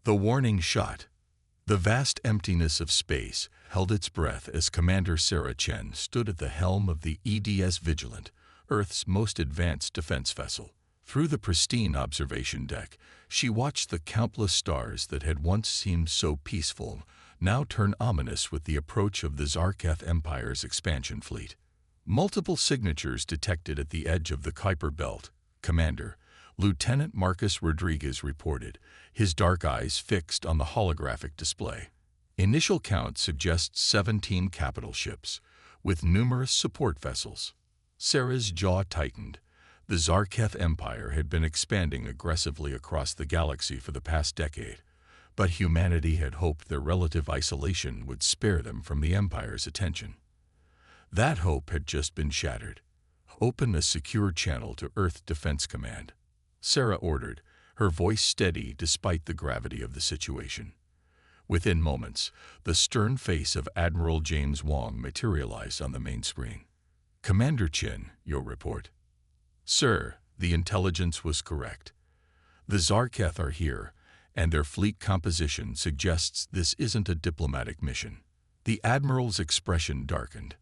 The warning shot. The vast emptiness of space held its breath as Commander Sarah Chen stood at the helm of the EDS Vigilant, Earth's most advanced defense vessel. Through the pristine observation deck, she watched the countless stars that had once seemed so peaceful now turn ominous with the approach of the Galactic Empire's expansion fleet. Multiple signatures detected at the edge of the Kuiper Belt. Commander, Lieutenant Marcus Rodriguez reported, his dark eyes fixed on the holographic display. Initial count suggests 17 capital ships, with numerous support vessels. Sarah's jaw tightened. The Galactic Empire had been expanding aggressively across the galaxy for the past decade, but humanity had hoped their relative isolation would spare them from the Empire's attention. That hope had just been shattered. Open a secure channel to Earth Defense Command, Sarah ordered, her voice steady despite the gravity of the situation. Within moments, the stern face of Admiral James Wong materialized on the main screen. Commander Chen, your report. Sir, the intelligence was correct. The Zarketh are here, and their fleet composition suggests this isn't a diplomatic mission. The Admiral's expression darkened.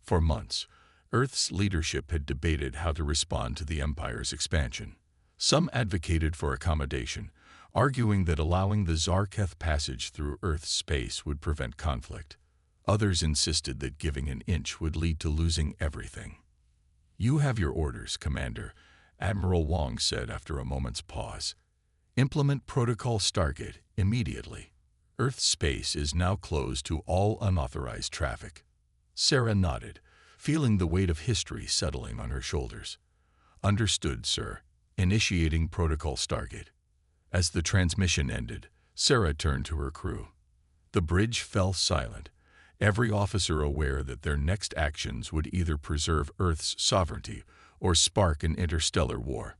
For months, Earth's leadership had debated how to respond to the Empire's expansion. Some advocated for accommodation, arguing that allowing the Zarketh passage through Earth's space would prevent conflict. Others insisted that giving an inch would lead to losing everything. You have your orders, Commander, Admiral Wong said after a moment's pause. Implement Protocol Stargate immediately. Earth's space is now closed to all unauthorized traffic. Sarah nodded, feeling the weight of history settling on her shoulders. Understood, sir. Initiating Protocol Stargate. As the transmission ended, Sarah turned to her crew. The bridge fell silent, every officer aware that their next actions would either preserve Earth's sovereignty or spark an interstellar war.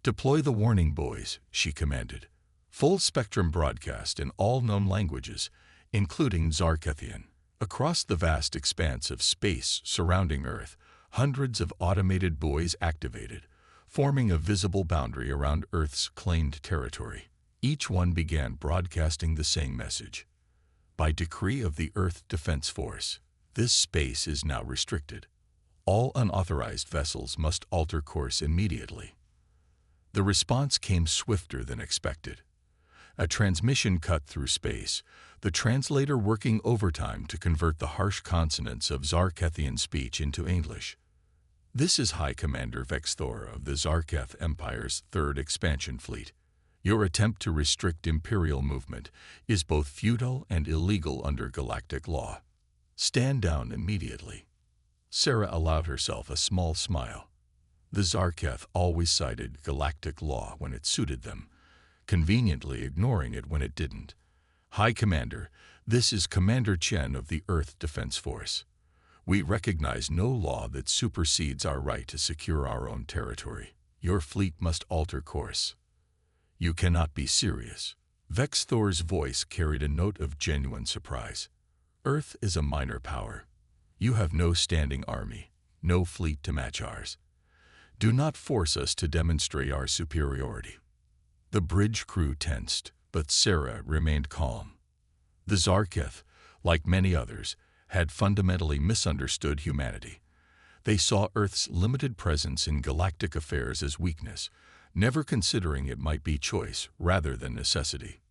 Deploy the warning buoys, she commanded. Full spectrum broadcast in all known languages, including Zarkethian. Across the vast expanse of space surrounding Earth, hundreds of automated buoys activated, forming a visible boundary around Earth's claimed territory. Each one began broadcasting the same message. By decree of the Earth Defense Force, this space is now restricted. All unauthorized vessels must alter course immediately. The response came swifter than expected. A transmission cut through space, the translator working overtime to convert the harsh consonants of Zarkethian speech into English. This is High Commander Vexthor of the Galactic Empire's Third Expansion Fleet. Your attempt to restrict Imperial movement is both futile and illegal under galactic law. Stand down immediately. Sarah allowed herself a small smile. The Zarketh always cited galactic law when it suited them, conveniently ignoring it when it didn't. High Commander, this is Commander Chen of the Earth Defense Force. We recognize no law that supersedes our right to secure our own territory. Your fleet must alter course. You cannot be serious. Vexthor's voice carried a note of genuine surprise. Earth is a minor power. You have no standing army, no fleet to match ours. Do not force us to demonstrate our superiority. The bridge crew tensed, but Sarah remained calm. The Zarketh, like many others, had fundamentally misunderstood humanity. They saw Earth's limited presence in galactic affairs as weakness, never considering it might be choice rather than necessity.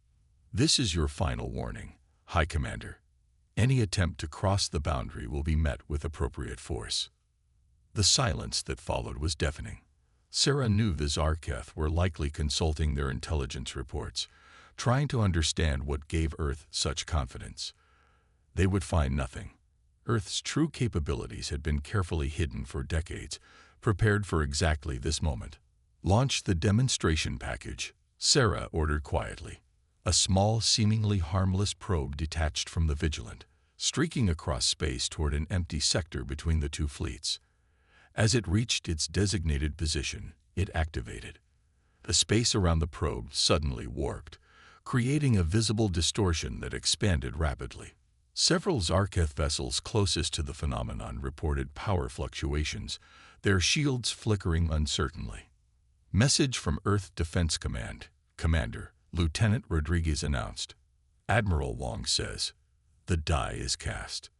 This is your final warning, High Commander. Any attempt to cross the boundary will be met with appropriate force. The silence that followed was deafening. Sarah knew the Zarketh were likely consulting their intelligence reports, trying to understand what gave Earth such confidence. They would find nothing. Earth's true capabilities had been carefully hidden for decades, prepared for exactly this moment. Launch the demonstration package, Sarah ordered quietly. A small, seemingly harmless probe detached from the Vigilant, streaking across space toward an empty sector between the two fleets. As it reached its designated position, it activated. The space around the probe suddenly warped, creating a visible distortion that expanded rapidly. Several Zarketh vessels closest to the phenomenon reported power fluctuations, their shields flickering uncertainly. Message from Earth Defense Command. Commander, Lieutenant Rodriguez announced. Admiral Wong says, "The die is cast."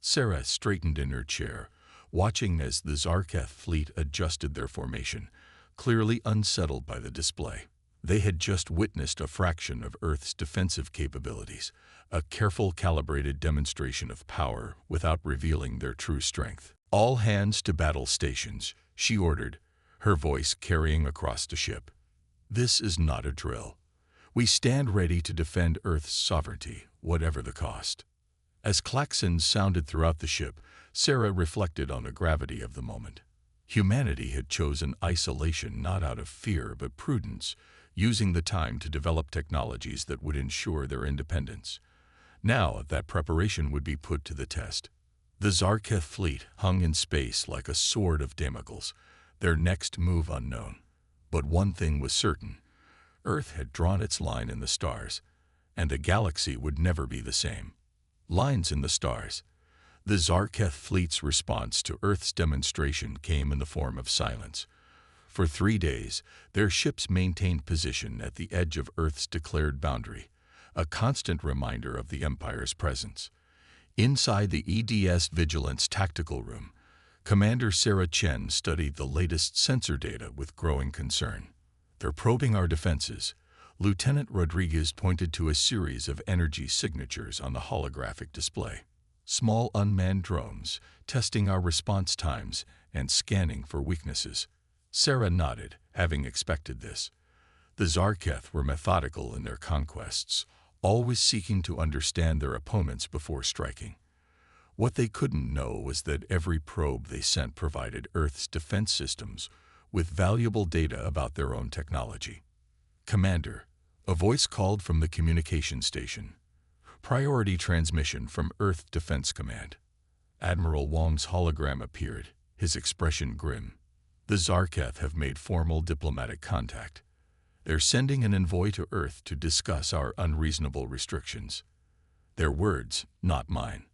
Sarah straightened in her chair, watching as the Zarketh fleet adjusted their formation, clearly unsettled by the display. They had just witnessed a fraction of Earth's defensive capabilities, a careful, calibrated demonstration of power without revealing their true strength. "All hands to battle stations," she ordered, her voice carrying across the ship. "This is not a drill. We stand ready to defend Earth's sovereignty, whatever the cost." As klaxons sounded throughout the ship, Sarah reflected on the gravity of the moment. Humanity had chosen isolation not out of fear but prudence, using the time to develop technologies that would ensure their independence. Now that preparation would be put to the test. The Zarketh fleet hung in space like a sword of Damocles, their next move unknown. But one thing was certain. Earth had drawn its line in the stars, and the galaxy would never be the same. Lines in the stars. The Zarketh fleet's response to Earth's demonstration came in the form of silence. For 3 days, their ships maintained position at the edge of Earth's declared boundary, a constant reminder of the Empire's presence. Inside the EDS Vigilance tactical room, Commander Sarah Chen studied the latest sensor data with growing concern. "They're probing our defenses." Lieutenant Rodriguez pointed to a series of energy signatures on the holographic display. "Small unmanned drones, testing our response times and scanning for weaknesses." Sarah nodded, having expected this. The Zarketh were methodical in their conquests, always seeking to understand their opponents before striking. What they couldn't know was that every probe they sent provided Earth's defense systems with valuable data about their own technology. "Commander," a voice called from the communication station. "Priority transmission from Earth Defense Command." Admiral Wong's hologram appeared, his expression grim. "The Zarketh have made formal diplomatic contact. They're sending an envoy to Earth to discuss our unreasonable restrictions." Their words, not mine.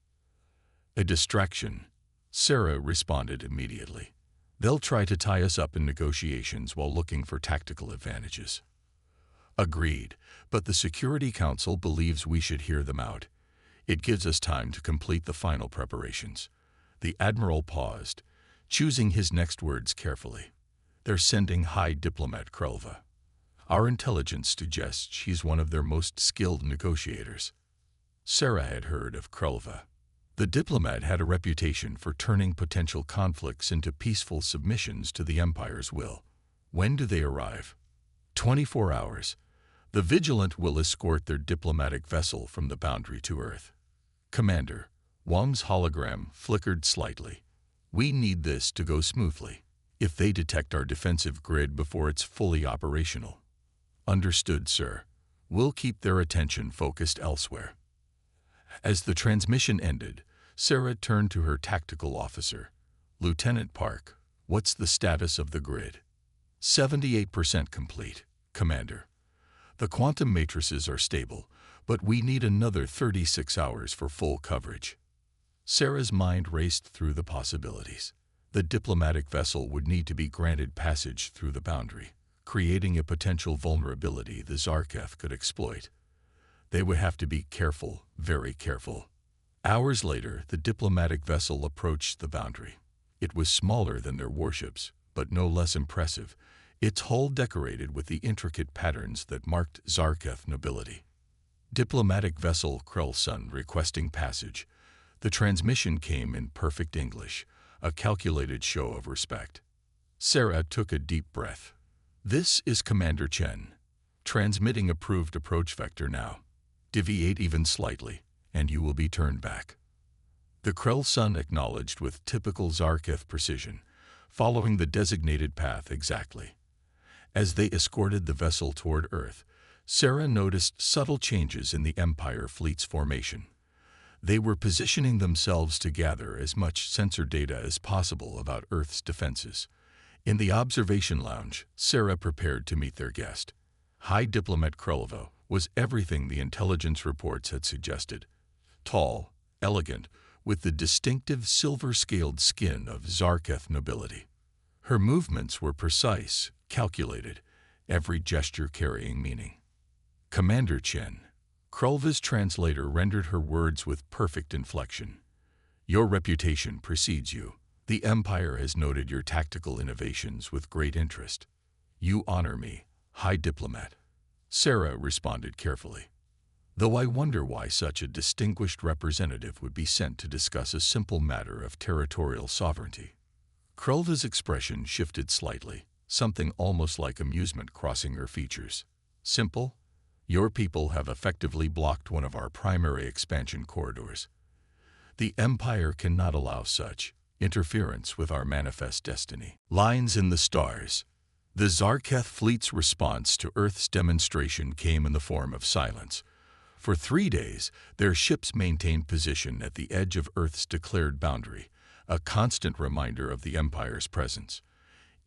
"A distraction," Sarah responded immediately. "They'll try to tie us up in negotiations while looking for tactical advantages." Agreed, but the Security Council believes we should hear them out. It gives us time to complete the final preparations. The Admiral paused, choosing his next words carefully. "They're sending High Diplomat Krelva. Our intelligence suggests she's one of their most skilled negotiators." Sarah had heard of Krelva. The diplomat had a reputation for turning potential conflicts into peaceful submissions to the Empire's will. "When do they arrive?" 24 hours. The Vigilant will escort their diplomatic vessel from the boundary to Earth. "Commander," Wong's hologram flickered slightly. "We need this to go smoothly. If they detect our defensive grid before it's fully operational." "Understood, sir. We'll keep their attention focused elsewhere." As the transmission ended, Sarah turned to her tactical officer. "Lieutenant Park, what's the status of the grid?" 78% complete, Commander. "The quantum matrices are stable, but we need another 36 hours for full coverage." Sarah's mind raced through the possibilities. The diplomatic vessel would need to be granted passage through the boundary, creating a potential vulnerability the Zarketh could exploit. They would have to be careful, very careful. Hours later, the diplomatic vessel approached the boundary. It was smaller than their warships, but no less impressive, its hull decorated with the intricate patterns that marked Zarketh nobility. "Diplomatic vessel Krelsun requesting passage." The transmission came in perfect English, a calculated show of respect. Sarah took a deep breath. "This is Commander Chen. Transmitting approved approach vector now. Deviate even slightly, and you will be turned back." The Krelsun acknowledged with typical Zarketh precision, following the designated path exactly. As they escorted the vessel toward Earth, Sarah noticed subtle changes in the Empire fleet's formation. They were positioning themselves to gather as much sensor data as possible about Earth's defenses. In the observation lounge, Sarah prepared to meet their guest. High Diplomat Krelva was everything the intelligence reports had suggested. Tall, elegant, with the distinctive silver-scaled skin of Zarketh nobility. Her movements were precise, calculated, every gesture carrying meaning. Commander Chen. Krulva's translator rendered her words with perfect inflection. Your reputation precedes you. The Empire has noted your tactical innovations with great interest. You honor me, High Diplomat. Sarah responded carefully. Though I wonder why such a distinguished representative would be sent to discuss a simple matter of territorial sovereignty. Krulva's expression shifted slightly, something almost like amusement crossing her features. Simple? Your people have effectively blocked one of our primary expansion corridors. The Empire cannot allow such interference with our manifest destiny. Lines in the stars. The Zarketh fleet's response to Earth's demonstration came in the form of silence. For 3 days, their ships maintained position at the edge of Earth's declared boundary, a constant reminder of the Empire's presence.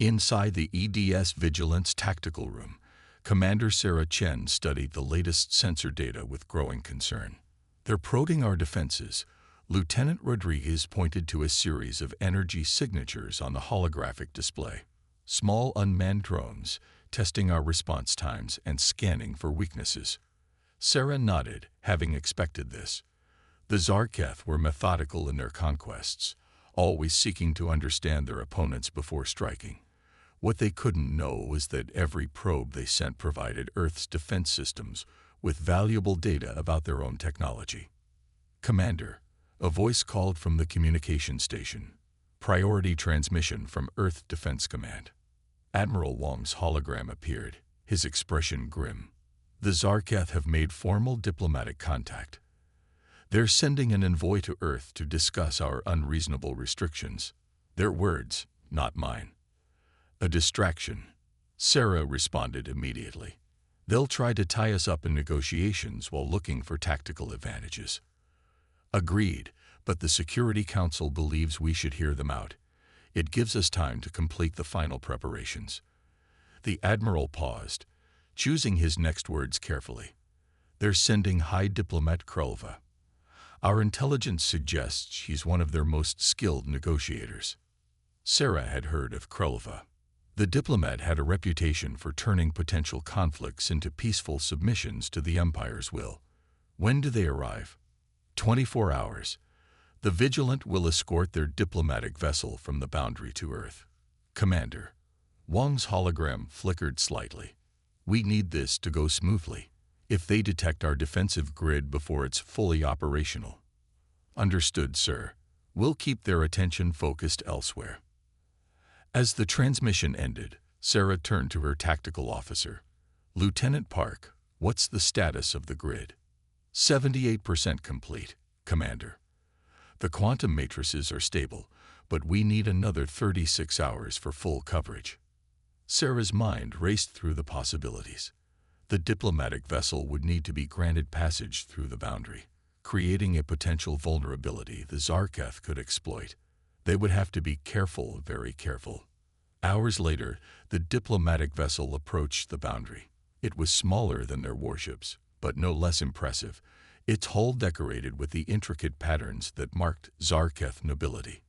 Inside the EDS Vigilance Tactical Room, Commander Sarah Chen studied the latest sensor data with growing concern. They're probing our defenses. Lieutenant Rodriguez pointed to a series of energy signatures on the holographic display. Small unmanned drones, testing our response times and scanning for weaknesses. Sarah nodded, having expected this. The Zarketh were methodical in their conquests, always seeking to understand their opponents before striking. What they couldn't know was that every probe they sent provided Earth's defense systems with valuable data about their own technology. Commander, a voice called from the communication station. Priority transmission from Earth Defense Command. Admiral Wong's hologram appeared, his expression grim. The Zarketh have made formal diplomatic contact. They're sending an envoy to Earth to discuss our unreasonable restrictions. Their words, not mine. A distraction. Sarah responded immediately. They'll try to tie us up in negotiations while looking for tactical advantages. Agreed, but the Security Council believes we should hear them out. It gives us time to complete the final preparations. The Admiral paused, choosing his next words carefully. They're sending High Diplomat Krulva. Our intelligence suggests she's one of their most skilled negotiators. Sarah had heard of Krulva. The diplomat had a reputation for turning potential conflicts into peaceful submissions to the Empire's will. When do they arrive? 24 hours. The Vigilant will escort their diplomatic vessel from the boundary to Earth. Commander. Wong's hologram flickered slightly. We need this to go smoothly. If they detect our defensive grid before it's fully operational. Understood, sir. We'll keep their attention focused elsewhere. As the transmission ended, Sarah turned to her tactical officer. Lieutenant Park, what's the status of the grid? 78% complete, Commander. The quantum matrices are stable, but we need another 36 hours for full coverage. Sarah's mind raced through the possibilities. The diplomatic vessel would need to be granted passage through the boundary, creating a potential vulnerability the Zarketh could exploit. They would have to be careful, very careful. Hours later, the diplomatic vessel approached the boundary. It was smaller than their warships, but no less impressive, its hull decorated with the intricate patterns that marked Zarketh nobility.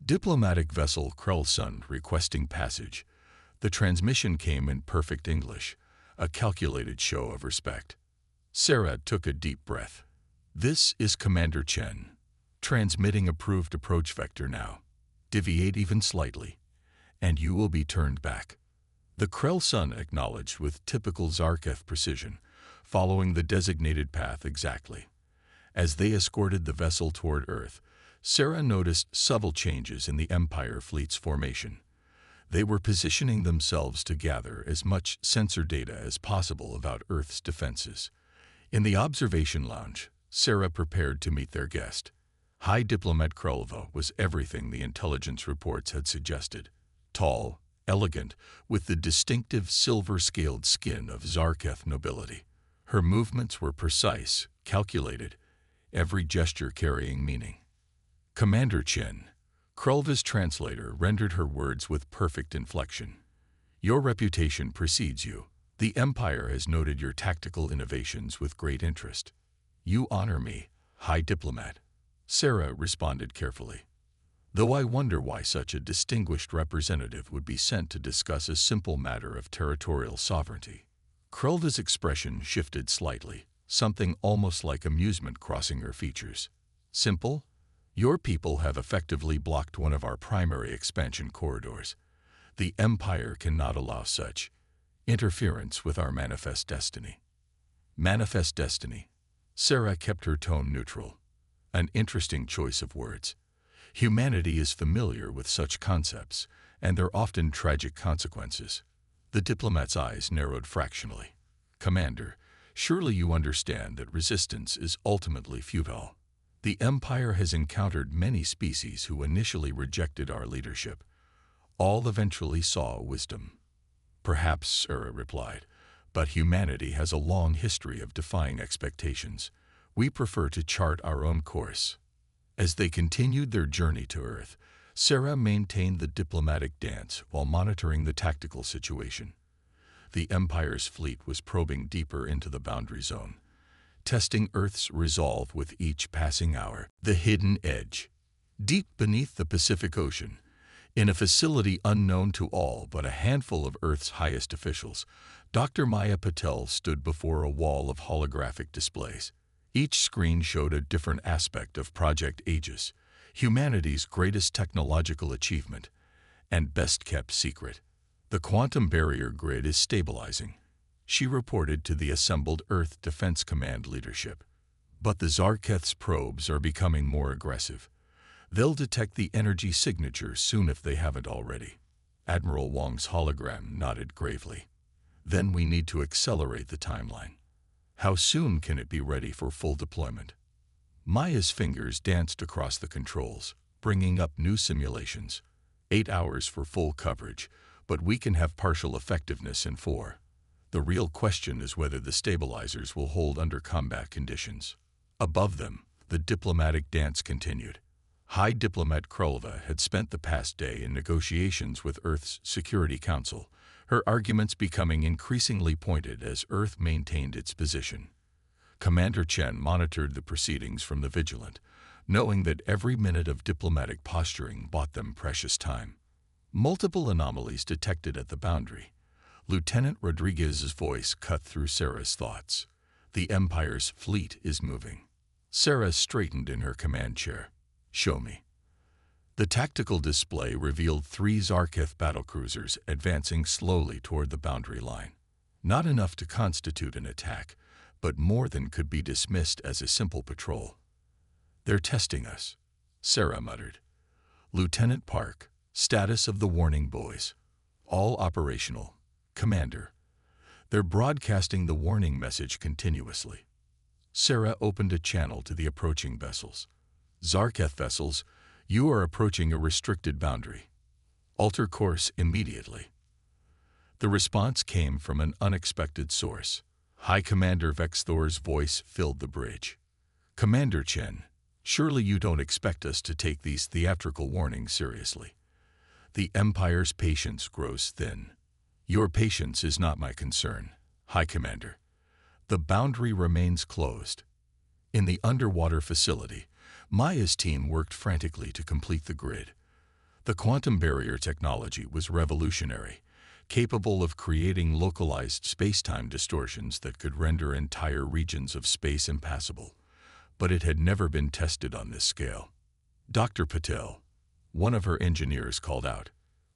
Diplomatic vessel Krulsun requesting passage. The transmission came in perfect English, a calculated show of respect. Sarah took a deep breath. This is Commander Chen. Transmitting approved approach vector now. Deviate even slightly, and you will be turned back. The Krulsun acknowledged with typical Zarketh precision, following the designated path exactly. As they escorted the vessel toward Earth, Sarah noticed subtle changes in the Empire fleet's formation. They were positioning themselves to gather as much sensor data as possible about Earth's defenses. In the observation lounge, Sarah prepared to meet their guest. High Diplomat Krulva was everything the intelligence reports had suggested. Tall, elegant, with the distinctive silver-scaled skin of Zarketh nobility. Her movements were precise, calculated, every gesture carrying meaning. Commander Chen. Krulva's translator rendered her words with perfect inflection. Your reputation precedes you. The Empire has noted your tactical innovations with great interest. You honor me, High Diplomat. Sarah responded carefully. Though I wonder why such a distinguished representative would be sent to discuss a simple matter of territorial sovereignty. Krulda's expression shifted slightly, something almost like amusement crossing her features. Simple? Your people have effectively blocked one of our primary expansion corridors. The Empire cannot allow such interference with our manifest destiny. Manifest destiny. Sarah kept her tone neutral. An interesting choice of words. Humanity is familiar with such concepts, and their often tragic consequences. The diplomat's eyes narrowed fractionally. Commander, surely you understand that resistance is ultimately futile. The Empire has encountered many species who initially rejected our leadership. All eventually saw wisdom. Perhaps, Sarah replied, but humanity has a long history of defying expectations. We prefer to chart our own course. As they continued their journey to Earth, Sarah maintained the diplomatic dance while monitoring the tactical situation. The Empire's fleet was probing deeper into the boundary zone, testing Earth's resolve with each passing hour. The hidden edge. Deep beneath the Pacific Ocean, in a facility unknown to all but a handful of Earth's highest officials, Dr. Maya Patel stood before a wall of holographic displays. Each screen showed a different aspect of Project Aegis, humanity's greatest technological achievement and best-kept secret. The quantum barrier grid is stabilizing, she reported to the assembled Earth Defense Command leadership. But the Zarketh's probes are becoming more aggressive. They'll detect the energy signature soon if they haven't already. Admiral Wong's hologram nodded gravely. Then we need to accelerate the timeline. How soon can it be ready for full deployment? Maya's fingers danced across the controls, bringing up new simulations. 8 hours for full coverage, but we can have partial effectiveness in 4. The real question is whether the stabilizers will hold under combat conditions. Above them, the diplomatic dance continued. High Diplomat Krulva had spent the past day in negotiations with Earth's Security Council, her arguments becoming increasingly pointed as Earth maintained its position. Commander Chen monitored the proceedings from the Vigilant, knowing that every minute of diplomatic posturing bought them precious time. Multiple anomalies detected at the boundary. Lieutenant Rodriguez's voice cut through Sarah's thoughts. The Empire's fleet is moving. Sarah straightened in her command chair. Show me. The tactical display revealed 3 Zarketh battlecruisers advancing slowly toward the boundary line. Not enough to constitute an attack, but more than could be dismissed as a simple patrol. They're testing us, Sarah muttered. Lieutenant Park, status of the warning buoys. All operational. Commander. They're broadcasting the warning message continuously. Sarah opened a channel to the approaching vessels. Zarketh vessels, you are approaching a restricted boundary. Alter course immediately. The response came from an unexpected source. High Commander Vexthor's voice filled the bridge. Commander Chen, surely you don't expect us to take these theatrical warnings seriously. The Empire's patience grows thin. Your patience is not my concern, High Commander. The boundary remains closed. In the underwater facility, Maya's team worked frantically to complete the grid. The quantum barrier technology was revolutionary, capable of creating localized space-time distortions that could render entire regions of space impassable, but it had never been tested on this scale. Dr. Patel, one of her engineers, called out,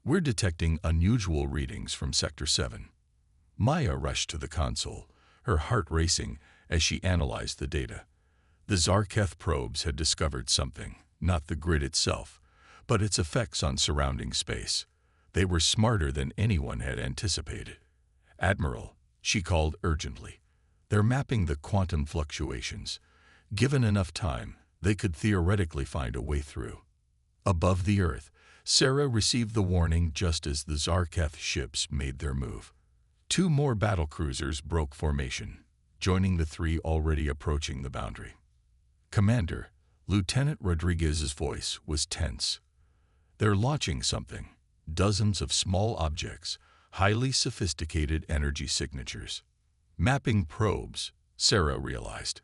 "We're detecting unusual readings from Sector 7. Maya rushed to the console, her heart racing as she analyzed the data. The Zarketh probes had discovered something, not the grid itself, but its effects on surrounding space. They were smarter than anyone had anticipated. Admiral, she called urgently, they're mapping the quantum fluctuations. Given enough time, they could theoretically find a way through. Above the Earth, Sarah received the warning just as the Zarketh ships made their move. 2 more battlecruisers broke formation, joining the 3 already approaching the boundary. Commander, Lieutenant Rodriguez's voice was tense. They're launching something. Dozens of small objects, highly sophisticated energy signatures. Mapping probes, Sarah realized.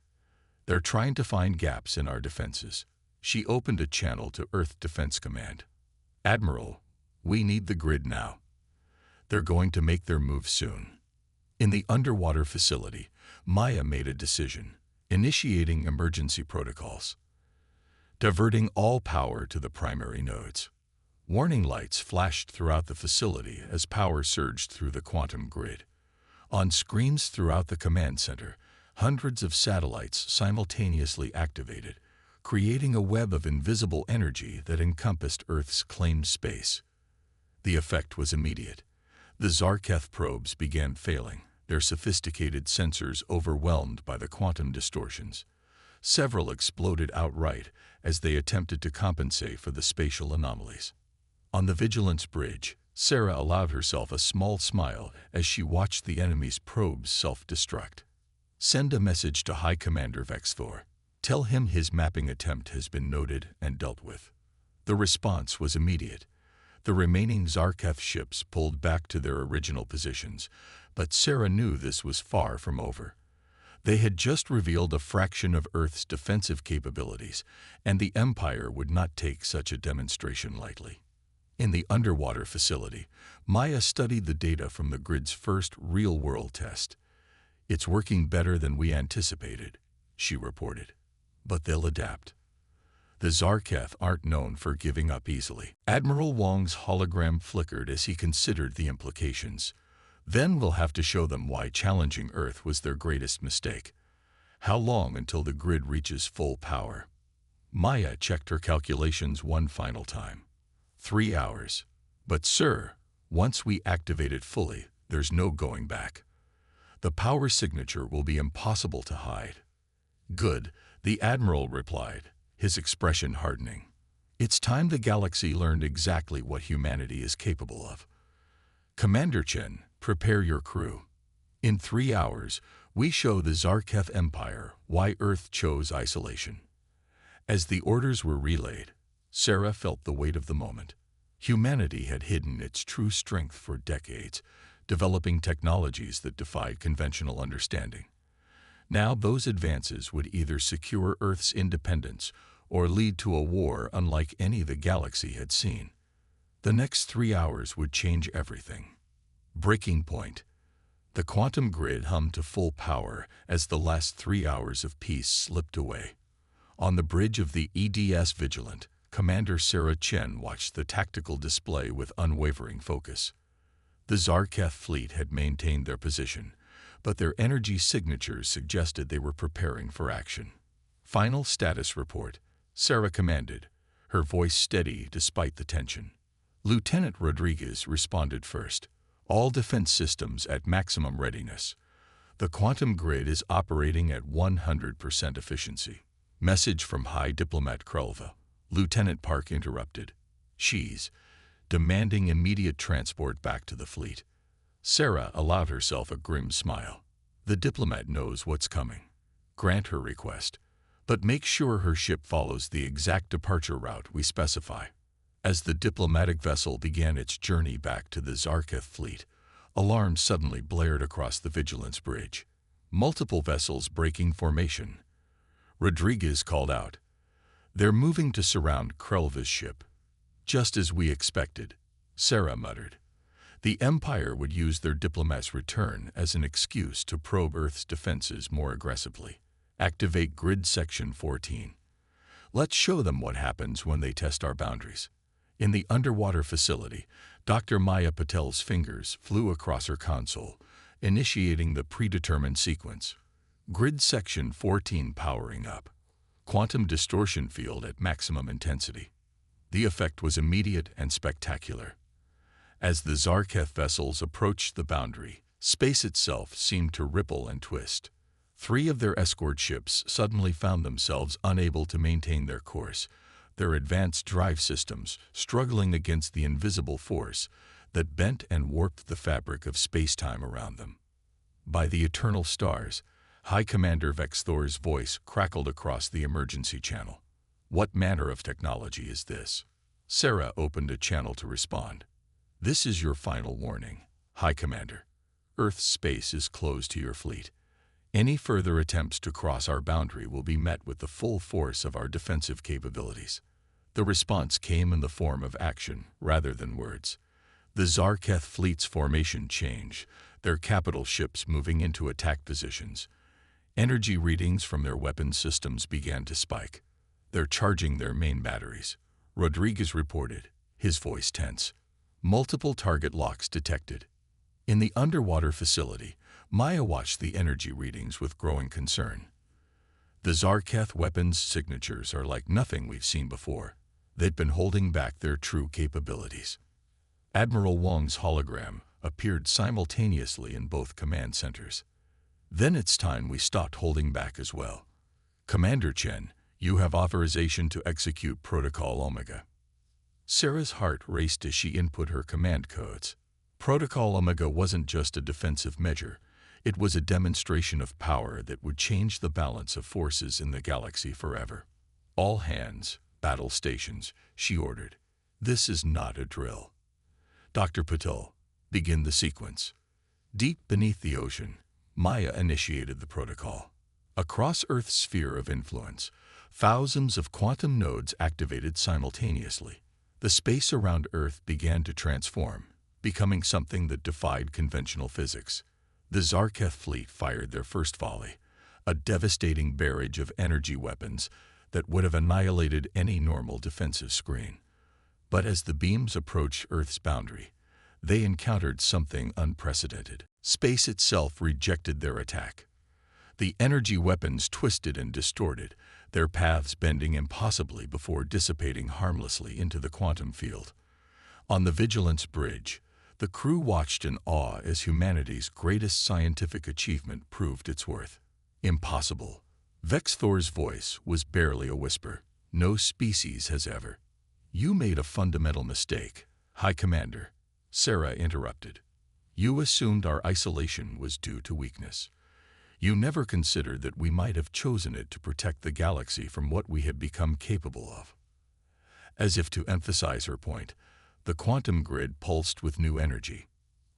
They're trying to find gaps in our defenses. She opened a channel to Earth Defense Command. Admiral, we need the grid now. They're going to make their move soon. In the underwater facility, Maya made a decision, initiating emergency protocols, diverting all power to the primary nodes. Warning lights flashed throughout the facility as power surged through the quantum grid. On screens throughout the command center, hundreds of satellites simultaneously activated, creating a web of invisible energy that encompassed Earth's claimed space. The effect was immediate. The Zarketh probes began failing, their sophisticated sensors overwhelmed by the quantum distortions. Several exploded outright as they attempted to compensate for the spatial anomalies. On the Vigilance Bridge, Sarah allowed herself a small smile as she watched the enemy's probes self-destruct. Send a message to High Commander Vexthor. Tell him his mapping attempt has been noted and dealt with. The response was immediate. The remaining Zarketh ships pulled back to their original positions, but Sarah knew this was far from over. They had just revealed a fraction of Earth's defensive capabilities, and the Empire would not take such a demonstration lightly. In the underwater facility, Maya studied the data from the grid's first real-world test. "It's working better than we anticipated," she reported. "But they'll adapt. The Zarketh aren't known for giving up easily." Admiral Wong's hologram flickered as he considered the implications. Then we'll have to show them why challenging Earth was their greatest mistake. How long until the grid reaches full power? Maya checked her calculations one final time. 3 hours. But sir, once we activate it fully, there's no going back. The power signature will be impossible to hide. Good, the Admiral replied, his expression hardening. It's time the galaxy learned exactly what humanity is capable of. Commander Chen, prepare your crew. In 3 hours, we show the Zarketh Empire why Earth chose isolation. As the orders were relayed, Sarah felt the weight of the moment. Humanity had hidden its true strength for decades, developing technologies that defied conventional understanding. Now those advances would either secure Earth's independence or lead to a war unlike any the galaxy had seen. The next 3 hours would change everything. Breaking point. The quantum grid hummed to full power as the last 3 hours of peace slipped away. On the bridge of the EDS Vigilant, Commander Sarah Chen watched the tactical display with unwavering focus. The Zarketh fleet had maintained their position, but their energy signatures suggested they were preparing for action. Final status report, Sarah commanded, her voice steady despite the tension. Lieutenant Rodriguez responded first. All defense systems at maximum readiness. The quantum grid is operating at 100% efficiency. Message from High Diplomat Krulva. Lieutenant Park interrupted. She's demanding immediate transport back to the fleet. Sarah allowed herself a grim smile. The diplomat knows what's coming. Grant her request, but make sure her ship follows the exact departure route we specify. As the diplomatic vessel began its journey back to the Zarketh fleet, alarms suddenly blared across the Vigilance Bridge. Multiple vessels breaking formation. Rodriguez called out. They're moving to surround Krulva's ship. Just as we expected, Sarah muttered. The Empire would use their diplomat's return as an excuse to probe Earth's defenses more aggressively. Activate Grid Section 14. Let's show them what happens when they test our boundaries. In the underwater facility, Dr. Maya Patel's fingers flew across her console, initiating the predetermined sequence. Grid Section 14 powering up. Quantum distortion field at maximum intensity. The effect was immediate and spectacular. As the Zarketh vessels approached the boundary, space itself seemed to ripple and twist. 3 of their escort ships suddenly found themselves unable to maintain their course, their advanced drive systems struggling against the invisible force that bent and warped the fabric of space-time around them. By the eternal stars, High Commander Vexthor's voice crackled across the emergency channel. What manner of technology is this? Sarah opened a channel to respond. This is your final warning, High Commander. Earth's space is closed to your fleet. Any further attempts to cross our boundary will be met with the full force of our defensive capabilities. The response came in the form of action rather than words. The Zarketh fleet's formation changed, their capital ships moving into attack positions. Energy readings from their weapons systems began to spike. They're charging their main batteries, Rodriguez reported, his voice tense. Multiple target locks detected. In the underwater facility, Maya watched the energy readings with growing concern. The Zarketh weapons signatures are like nothing we've seen before. They'd been holding back their true capabilities. Admiral Wong's hologram appeared simultaneously in both command centers. Then it's time we stopped holding back as well. Commander Chen, you have authorization to execute Protocol Omega. Sarah's heart raced as she input her command codes. Protocol Omega wasn't just a defensive measure. It was a demonstration of power that would change the balance of forces in the galaxy forever. All hands, battle stations, she ordered. This is not a drill. Dr. Patel, begin the sequence. Deep beneath the ocean, Maya initiated the protocol. Across Earth's sphere of influence, thousands of quantum nodes activated simultaneously. The space around Earth began to transform, becoming something that defied conventional physics. The Zarketh fleet fired their first volley, a devastating barrage of energy weapons that would have annihilated any normal defensive screen. But as the beams approached Earth's boundary, they encountered something unprecedented. Space itself rejected their attack. The energy weapons twisted and distorted, their paths bending impossibly before dissipating harmlessly into the quantum field. On the Vigilance Bridge, the crew watched in awe as humanity's greatest scientific achievement proved its worth. Impossible. Vex Thor's voice was barely a whisper. No species has ever. You made a fundamental mistake, High Commander, Sarah interrupted. You assumed our isolation was due to weakness. You never considered that we might have chosen it to protect the galaxy from what we had become capable of. As if to emphasize her point, the quantum grid pulsed with new energy.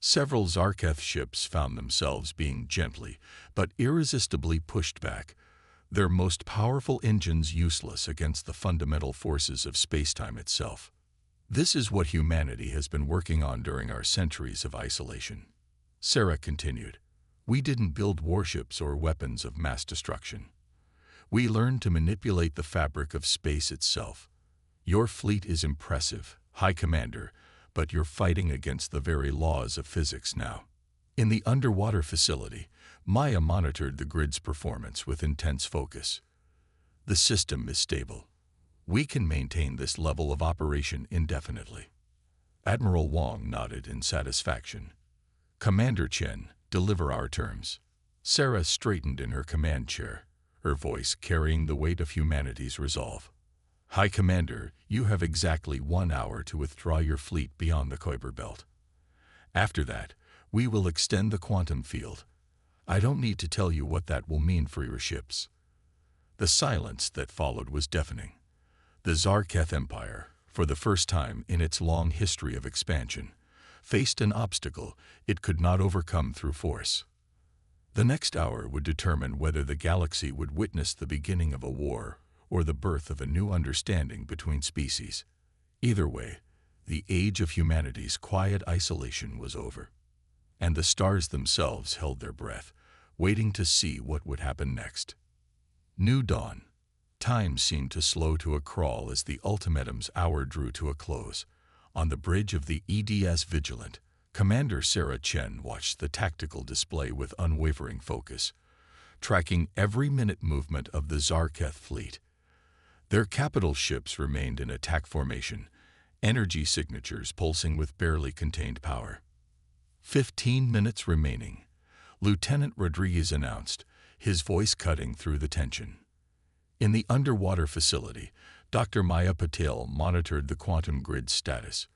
Several Zarketh ships found themselves being gently but irresistibly pushed back, their most powerful engines useless against the fundamental forces of spacetime itself. This is what humanity has been working on during our centuries of isolation. Sarah continued. We didn't build warships or weapons of mass destruction. We learned to manipulate the fabric of space itself. Your fleet is impressive, High Commander, but you're fighting against the very laws of physics now. In the underwater facility, Maya monitored the grid's performance with intense focus. The system is stable. We can maintain this level of operation indefinitely. Admiral Wong nodded in satisfaction. Commander Chen, deliver our terms. Sarah straightened in her command chair, her voice carrying the weight of humanity's resolve. High Commander, you have exactly 1 hour to withdraw your fleet beyond the Kuiper Belt. After that, we will extend the quantum field. I don't need to tell you what that will mean for your ships. The silence that followed was deafening. The Zarketh Empire, for the first time in its long history of expansion, faced an obstacle it could not overcome through force. The next hour would determine whether the galaxy would witness the beginning of a war or the birth of a new understanding between species. Either way, the age of humanity's quiet isolation was over, and the stars themselves held their breath, waiting to see what would happen next. New dawn. Time seemed to slow to a crawl as the ultimatum's hour drew to a close. On the bridge of the EDS Vigilant, Commander Sarah Chen watched the tactical display with unwavering focus, tracking every minute movement of the Zarketh fleet. Their capital ships remained in attack formation, energy signatures pulsing with barely contained power. 15 minutes remaining, Lieutenant Rodriguez announced, his voice cutting through the tension. In the underwater facility, Dr. Maya Patel monitored the quantum grid's status.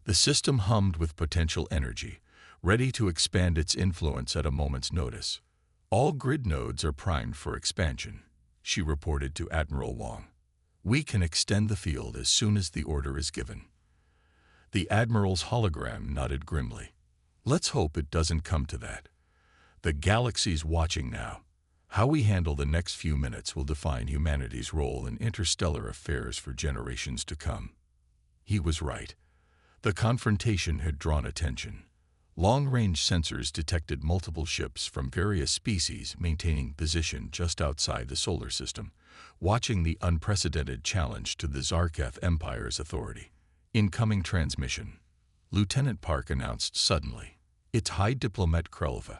The system hummed with potential energy, ready to expand its influence at a moment's notice. All grid nodes are primed for expansion, she reported to Admiral Wong. We can extend the field as soon as the order is given. The Admiral's hologram nodded grimly. Let's hope it doesn't come to that. The galaxy's watching now. How we handle the next few minutes will define humanity's role in interstellar affairs for generations to come. He was right. The confrontation had drawn attention. Long-range sensors detected multiple ships from various species maintaining position just outside the solar system, watching the unprecedented challenge to the Galactic Empire's authority. Incoming transmission. Lieutenant Park announced suddenly. It's High Diplomat Krelva.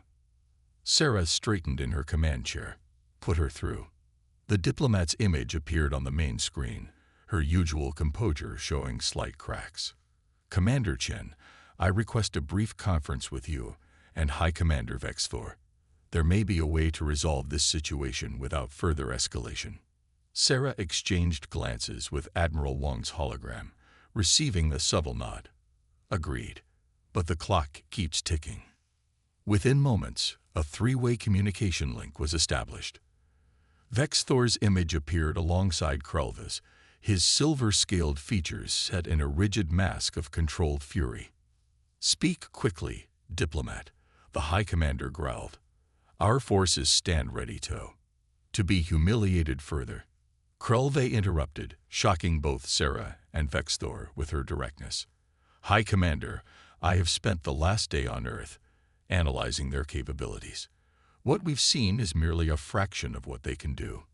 Sarah straightened in her command chair. Put her through. The diplomat's image appeared on the main screen, her usual composure showing slight cracks. Commander Chen, I request a brief conference with you and High Commander Vexthor. There may be a way to resolve this situation without further escalation. Sarah exchanged glances with Admiral Wong's hologram, receiving a subtle nod. Agreed. But the clock keeps ticking. Within moments, a three-way communication link was established. Vexthor's image appeared alongside Krelva's, his silver-scaled features set in a rigid mask of controlled fury. Speak quickly, diplomat, the High Commander growled. Our forces stand ready to be humiliated further. Krelva interrupted, shocking both Sarah and Vexthor with her directness. High Commander, I have spent the last day on Earth, analyzing their capabilities. What we've seen is merely a fraction of what they can do.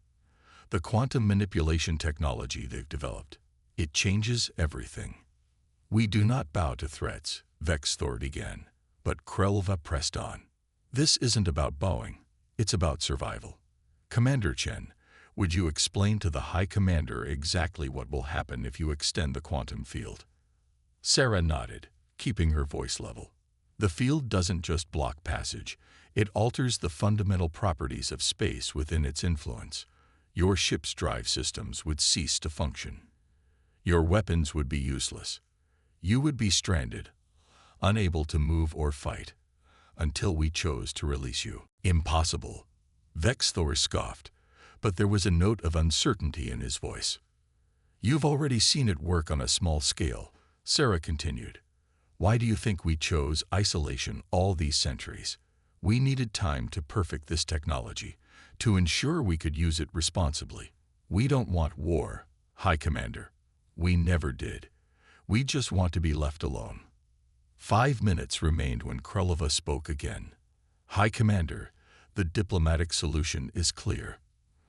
The quantum manipulation technology they've developed, it changes everything. We do not bow to threats, Vexthor began, but Krelva pressed on. This isn't about bowing, it's about survival. Commander Chen, would you explain to the High Commander exactly what will happen if you extend the quantum field? Sarah nodded, keeping her voice level. The field doesn't just block passage, it alters the fundamental properties of space within its influence. Your ship's drive systems would cease to function. Your weapons would be useless. You would be stranded, unable to move or fight, until we chose to release you. Impossible. Vexthor scoffed, but there was a note of uncertainty in his voice. You've already seen it work on a small scale, Sarah continued. Why do you think we chose isolation all these centuries? We needed time to perfect this technology, to ensure we could use it responsibly. We don't want war, High Commander. We never did. We just want to be left alone. 5 minutes remained when Krelva spoke again. High Commander, the diplomatic solution is clear.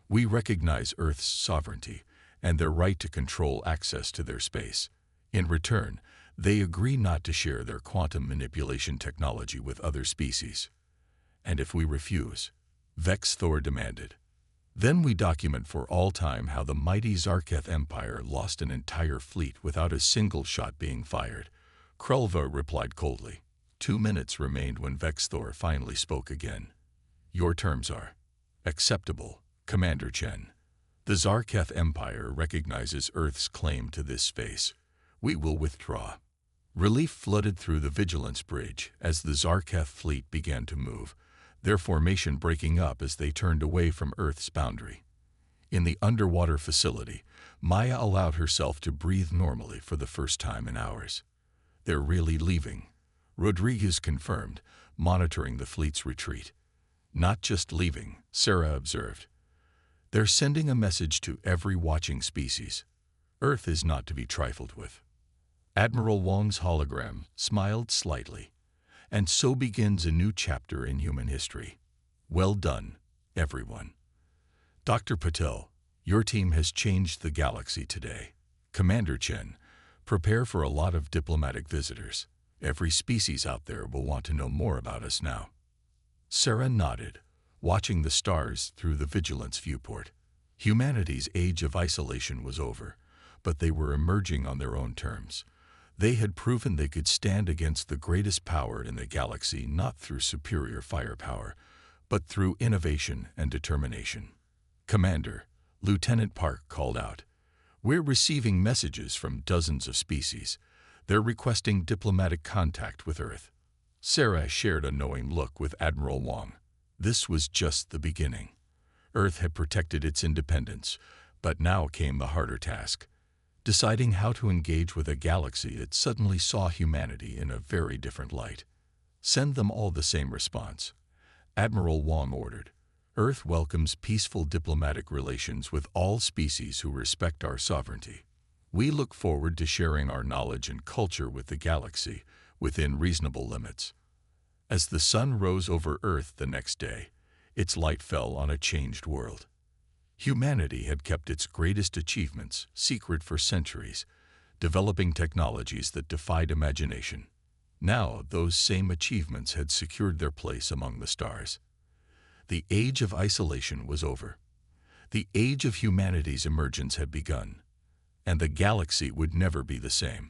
We recognize Earth's sovereignty and their right to control access to their space. In return, they agree not to share their quantum manipulation technology with other species. And if we refuse, Vexthor demanded, then we document for all time how the mighty Galactic Empire lost an entire fleet without a single shot being fired. Krelva replied coldly. 2 minutes remained when Vexthor finally spoke again. Your terms are acceptable, Commander Chen. The Galactic Empire recognizes Earth's claim to this space. We will withdraw. Relief flooded through the Vigilance Bridge as the Galactic fleet began to move, their formation breaking up as they turned away from Earth's boundary. In the underwater facility, Maya allowed herself to breathe normally for the first time in hours. They're really leaving, Rodriguez confirmed, monitoring the fleet's retreat. Not just leaving, Sarah observed. They're sending a message to every watching species. Earth is not to be trifled with. Admiral Wong's hologram smiled slightly. And so begins a new chapter in human history. Well done, everyone. Dr. Patel, your team has changed the galaxy today. Commander Chen, prepare for a lot of diplomatic visitors. Every species out there will want to know more about us now. Sarah nodded, watching the stars through the Vigilance viewport. Humanity's age of isolation was over, but they were emerging on their own terms. They had proven they could stand against the greatest power in the galaxy not through superior firepower, but through innovation and determination. Commander, Lieutenant Park called out. We're receiving messages from dozens of species. They're requesting diplomatic contact with Earth. Sarah shared a knowing look with Admiral Wong. This was just the beginning. Earth had protected its independence, but now came the harder task. Deciding how to engage with a galaxy that suddenly saw humanity in a very different light. Send them all the same response. Admiral Wong ordered. Earth welcomes peaceful diplomatic relations with all species who respect our sovereignty. We look forward to sharing our knowledge and culture with the galaxy within reasonable limits. As the sun rose over Earth the next day, its light fell on a changed world. Humanity had kept its greatest achievements secret for centuries, developing technologies that defied imagination. Now, those same achievements had secured their place among the stars. The age of isolation was over. The age of humanity's emergence had begun, and the galaxy would never be the same.